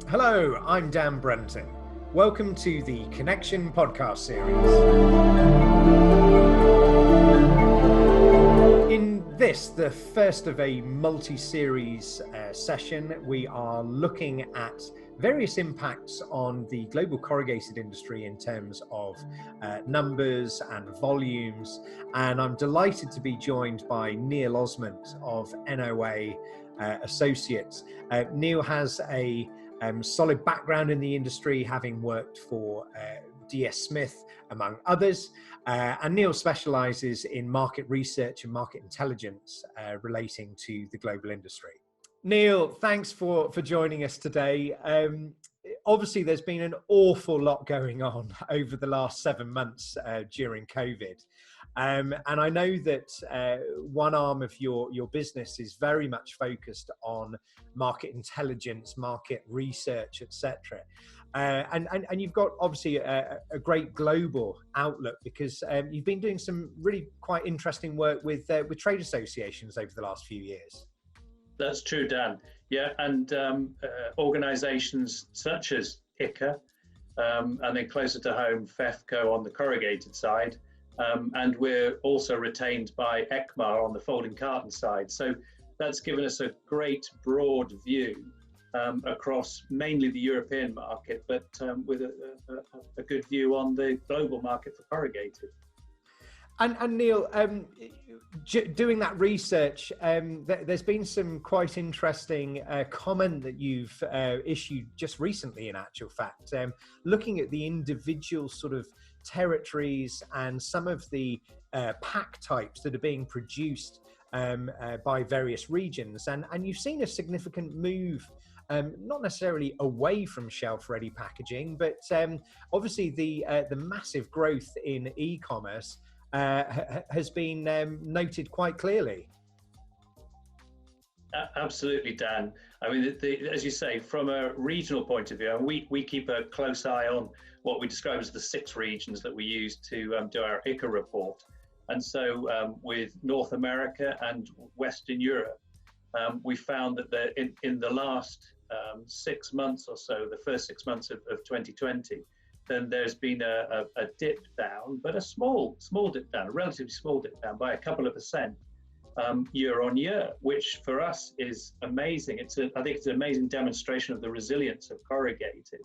Hello, I'm Dan Brenton. Welcome to the Connection podcast series. In this, the first of a multi-series session, we are looking at various impacts on the global corrugated industry in terms of numbers and volumes. And I'm delighted to be joined by Neil Osment of NOA Associates. Neil has a solid background in the industry, having worked for DS Smith, among others. And Neil specialises in market research and market intelligence relating to the global industry. Neil, thanks for joining us today. Obviously, there's been an awful lot going on over the last 7 months during COVID. And I know that one arm of your business is very much focused on market intelligence, market research, etc. And you've got obviously a great global outlook because you've been doing some really quite interesting work with trade associations over the last few years. That's true, Dan. Yeah, and organisations such as ICCA, and then closer to home, FEFCO on the corrugated side, and we're also retained by ECMA on the folding carton side. So that's given us a great broad view across mainly the European market, but with a good view on the global market for corrugated. And Neil, doing that research, there's been some quite interesting comment that you've issued just recently, in actual fact, looking at the individual sort of territories and some of the pack types that are being produced by various regions. And you've seen a significant move, not necessarily away from shelf-ready packaging, but obviously the massive growth in e-commerce has been noted quite clearly. Absolutely, Dan. I mean, as you say, from a regional point of view, and we keep a close eye on what we describe as the 6 regions that we use to do our ICCA report. And so with North America and Western Europe, we found that in the last 6 months or so, the first 6 months of 2020, then there's been a dip down, but a small dip down, a relatively small dip down by a couple of percent year on year, which for us is amazing. I think it's an amazing demonstration of the resilience of corrugated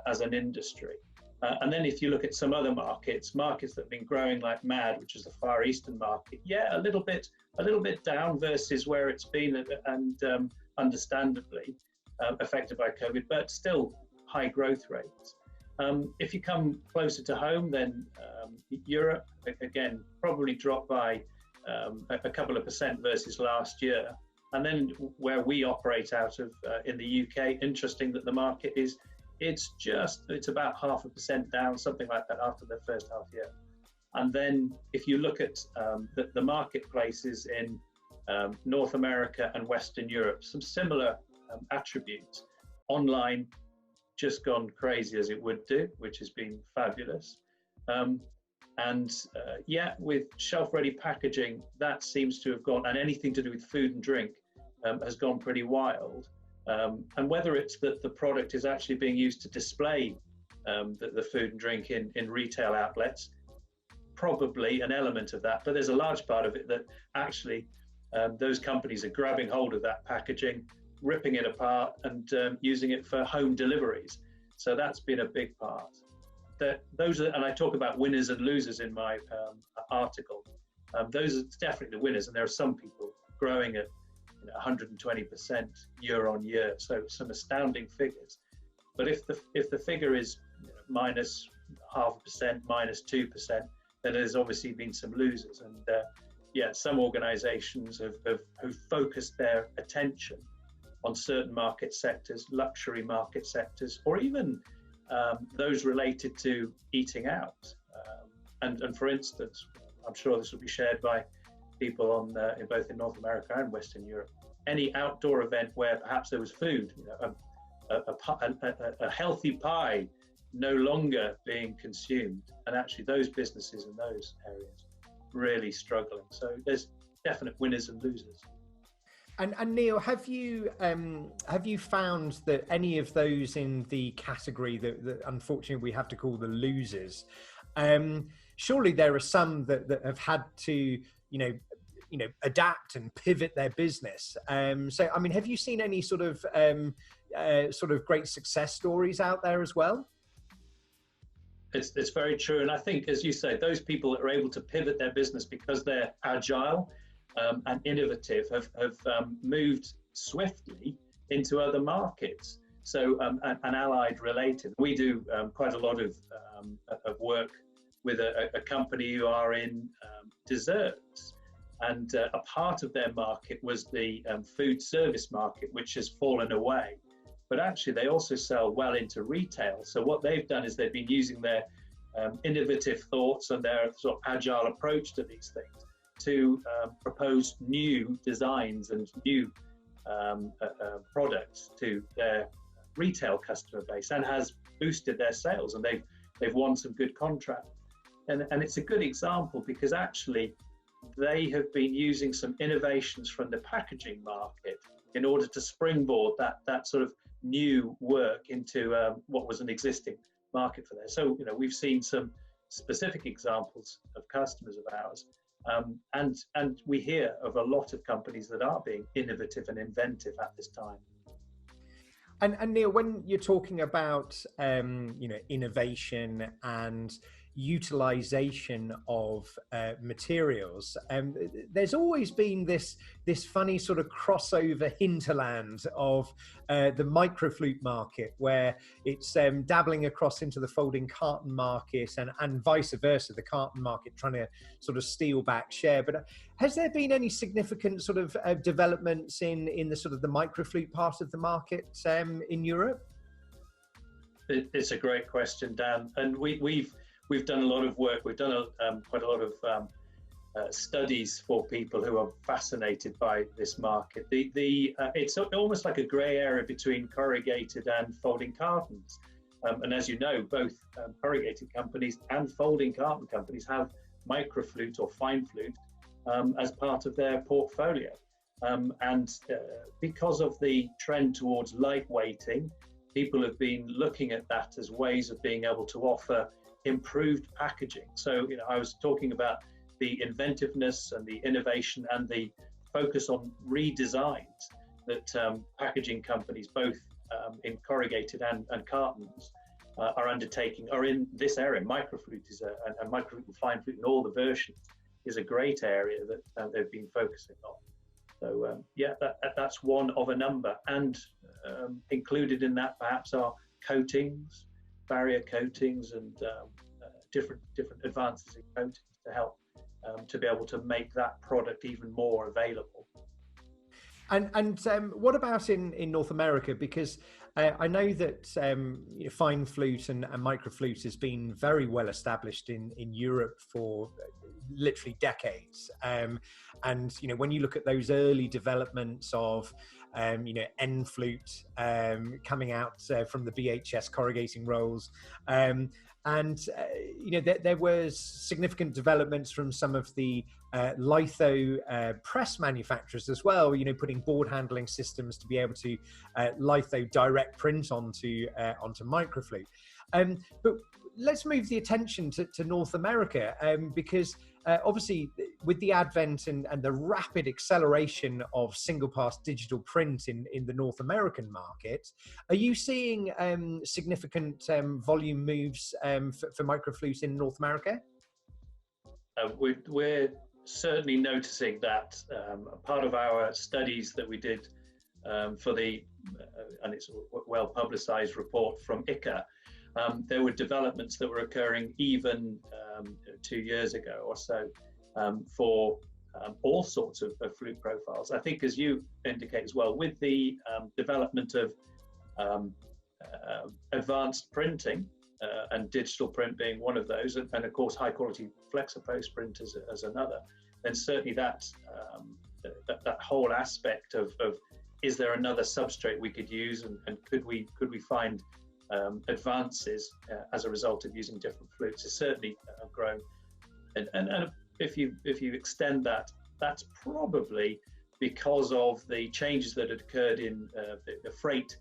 as an industry. And then if you look at some other markets that have been growing like mad, which is the Far Eastern market, yeah, a little bit down versus where it's been, and understandably affected by COVID, but still high growth rates. If you come closer to home, then Europe, again, probably dropped by a couple of percent versus last year. And then where we operate out of in the UK, interesting that the market it's about 0.5% down, something like that after the first half year. And then if you look at the marketplaces in North America and Western Europe, some similar attributes. Online, just gone crazy as it would do, which has been fabulous. With shelf-ready packaging, that seems to have gone, and anything to do with food and drink has gone pretty wild. And whether it's that the product is actually being used to display the food and drink in retail outlets, probably an element of that, but there's a large part of it that actually those companies are grabbing hold of that packaging, ripping it apart and using it for home deliveries. So that's been a big part. And I talk about winners and losers in my article. Those are definitely the winners, and there are some people growing at 120% year on year. So some astounding figures. But if the figure is minus 0.5%, minus 2%, then there's obviously been some losers. And some organisations have focused their attention on certain market sectors, luxury market sectors, or even those related to eating out. And for instance, I'm sure this will be shared by people in both North America and Western Europe. Any outdoor event where perhaps there was food, a healthy pie no longer being consumed, and actually those businesses in those areas really struggling. So there's definite winners and losers. And Neil, have you found that any of those in the category that unfortunately we have to call the losers, surely there are some that have had to, adapt and pivot their business. So, I mean, have you seen any sort of great success stories out there as well? It's very true. And I think, as you say, those people that are able to pivot their business because they're agile and innovative have moved swiftly into other markets. So, and allied related. We do quite a lot of work with a company who are in desserts. And a part of their market was the food service market, which has fallen away. But actually, they also sell well into retail. So what they've done is they've been using their innovative thoughts and their sort of agile approach to these things to propose new designs and new products to their retail customer base, and has boosted their sales, and they've won some good contracts. And it's a good example because actually they have been using some innovations from the packaging market in order to springboard that sort of new work into what was an existing market for there. So, we've seen some specific examples of customers of ours, and we hear of a lot of companies that are being innovative and inventive at this time. And Neil, when you're talking about innovation and utilization of materials, there's always been this funny sort of crossover hinterland of the microflute market, where it's dabbling across into the folding carton market, and vice versa, the carton market trying to sort of steal back share. But has there been any significant sort of developments in the sort of the microflute part of the market in Europe? It's a great question, Dan, and we've done a lot of work. We've done quite a lot of studies for people who are fascinated by this market. It's almost like a grey area between corrugated and folding cartons. And as you know, both corrugated companies and folding carton companies have microflute or fine flute as part of their portfolio. And because of the trend towards lightweighting, people have been looking at that as ways of being able to offer improved packaging. So, I was talking about the inventiveness and the innovation and the focus on redesigns that packaging companies, both in corrugated and cartons, are undertaking, are in this area. Microflute is and microflute and fine flute in all the versions is a great area that they've been focusing on. So that's one of a number, and included in that perhaps are coatings, barrier coatings, and different advances in coatings to help to be able to make that product even more available. And what about in North America? Because I know that fine flute and microflute has been very well established in Europe for literally decades. And when you look at those early developments of N flute coming out from the BHS corrugating rolls, there was significant developments from some of the litho press manufacturers as well, putting board handling systems to be able to litho direct print onto microflute. But let's move the attention to North America, because obviously with the advent and the rapid acceleration of single pass digital print in the North American market, are you seeing significant volume moves for microflute in North America? We're certainly noticing that. Part of our studies that we did for the, and it's a well publicized report from ICCA, there were developments that were occurring even 2 years ago or so for all sorts of flute profiles. I think, as you indicate as well, with the development of advanced printing, and digital print being one of those, and of course high quality flexopost print as another, then certainly that whole aspect of is there another substrate we could use, and could we find advances as a result of using different flutes is certainly grown. And if you extend that, that's probably because of the changes that had occurred in the freight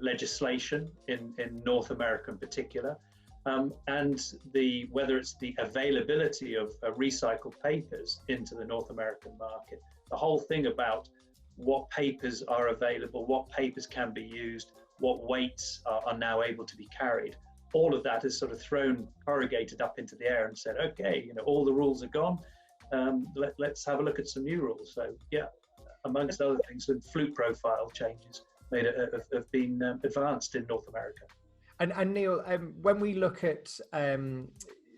legislation in North America in particular, and whether it's the availability of recycled papers into the North American market, the whole thing about what papers are available, what papers can be used, what weights are now able to be carried. All of that has sort of thrown corrugated up into the air and said, okay, all the rules are gone. Let's have a look at some new rules. So yeah, amongst other things, the flute profile changes have been advanced in North America. And Neil, when we look at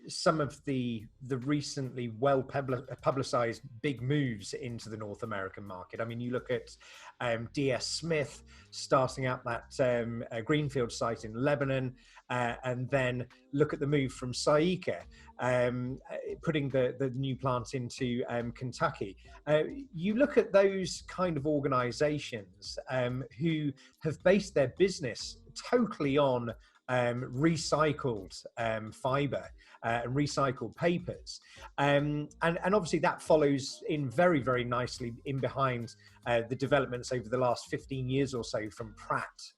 some of the recently well publicized big moves into the North American market, I mean, you look at DS Smith starting up that greenfield site in Lebanon, and then look at the move from ICCA putting the new plant into Kentucky. You look at those kind of organizations who have based their business totally on recycled fiber and recycled papers, and obviously that follows in very, very nicely in behind the developments over the last 15 years or so from Pratt,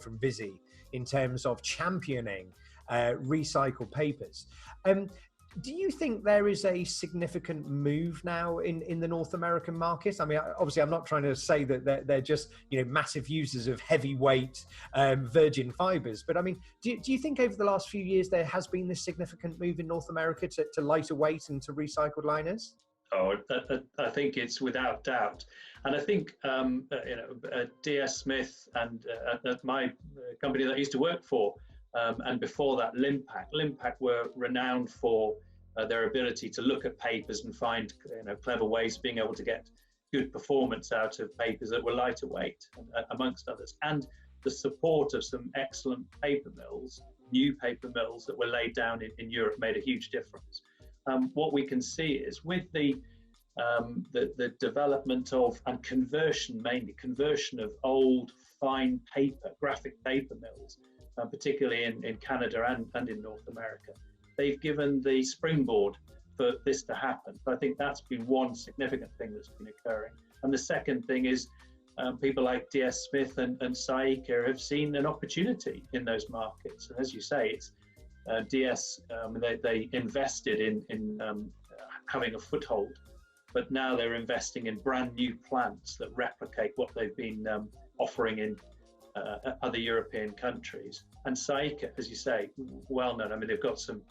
from Visi, in terms of championing recycled papers. Do you think there is a significant move now in the North American market? I mean, obviously, I'm not trying to say that they're just massive users of heavyweight virgin fibers, but I mean, do you think over the last few years there has been this significant move in North America to lighter weight and to recycled liners? Oh, I think it's without doubt, and I think DS Smith and my company that I used to work for, and before that, Limpac were renowned for their ability to look at papers and find clever ways of being able to get good performance out of papers that were lighter weight, amongst others, and the support of some excellent paper mills, new paper mills that were laid down in Europe made a huge difference. What we can see is with the development of and conversion of old fine paper, graphic paper mills, particularly in Canada and in North America, they've given the springboard for this to happen. So I think that's been one significant thing that's been occurring. And the second thing is people like DS Smith and ICCA have seen an opportunity in those markets. And as you say, it's DS, they invested in having a foothold, but now they're investing in brand new plants that replicate what they've been offering in other European countries. And ICCA, as you say, well known. I mean, they've got some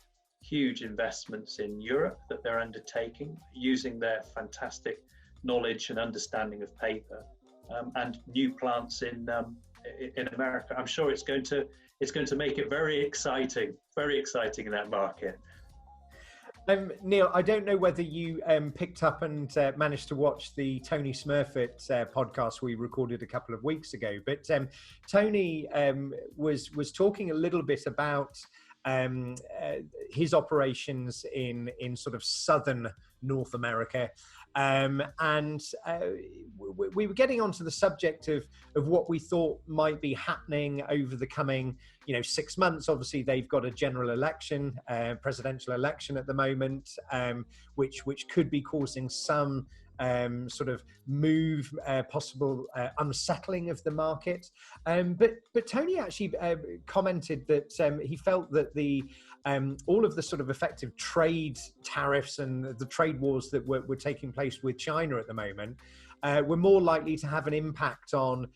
huge investments in Europe that they're undertaking, using their fantastic knowledge and understanding of paper, and new plants in America. I'm sure it's going to make it very exciting in that market. Neil, I don't know whether you picked up and managed to watch the Tony Smurfit podcast we recorded a couple of weeks ago, but Tony was talking a little bit about his operations in sort of southern North America, and we were getting onto the subject of what we thought might be happening over the coming 6 months. Obviously, they've got a general election, presidential election at the moment, which could be causing some sort of move, possible unsettling of the market. But Tony actually commented that he felt that all of the sort of effective trade tariffs and the trade wars that were taking place with China at the moment were more likely to have an impact on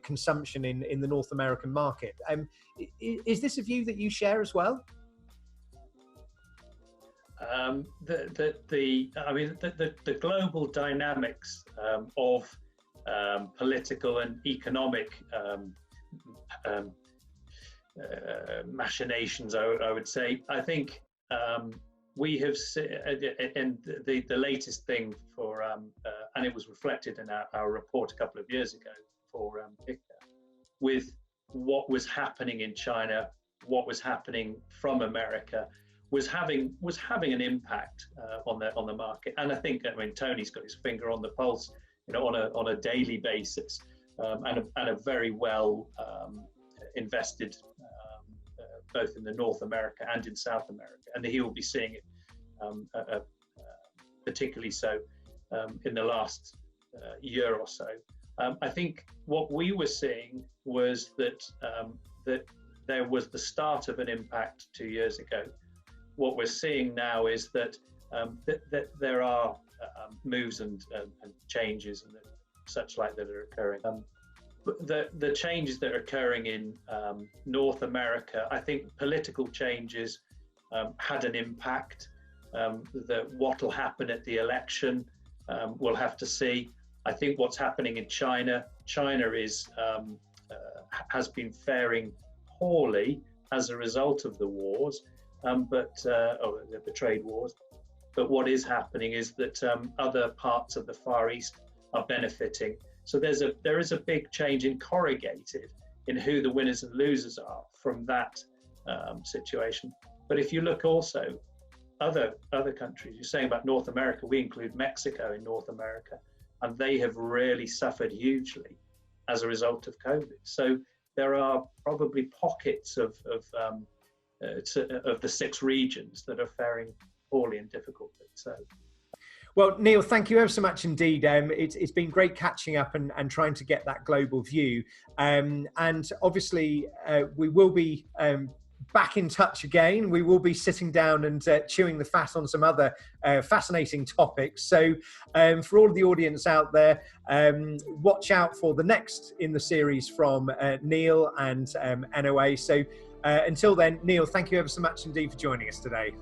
consumption in the North American market. Is this a view that you share as well? The global dynamics of political and economic machinations, I would say. I think we have seen, and the latest thing for, and it was reflected in our report a couple of years ago for ICCA, with what was happening in China, what was happening from America, was having an impact on the market. And I think, Tony's got his finger on the pulse, on a daily basis, and a very well invested both in the North America and in South America, and he will be seeing it particularly so in the last year or so. I think what we were seeing was that there was the start of an impact 2 years ago. What we're seeing now is that there are moves and changes and such like that are occurring. The changes that are occurring in North America, I think political changes had an impact. What will happen at the election, we'll have to see. I think what's happening in China is has been faring poorly as a result of the wars, the trade wars. But what is happening is that other parts of the Far East are benefiting. So there is a big change in corrugated, in who the winners and losers are from that situation. But if you look also other countries, you're saying about North America, we include Mexico in North America, and they have really suffered hugely as a result of COVID. So there are probably pockets of the 6 regions that are faring poorly and difficultly. So. Well, Neil, thank you ever so much indeed. It's been great catching up and trying to get that global view. And obviously, we will be back in touch again. We will be sitting down and chewing the fat on some other fascinating topics. So for all of the audience out there, watch out for the next in the series from Neil and NOA. So until then, Neil, thank you ever so much indeed for joining us today.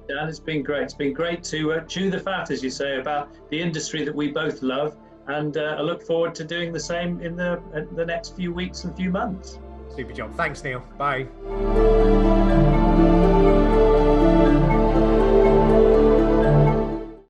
Dan, it's been great. It's been great to chew the fat, as you say, about the industry that we both love. And I look forward to doing the same in the next few weeks and few months. Super job. Thanks, Neil. Bye.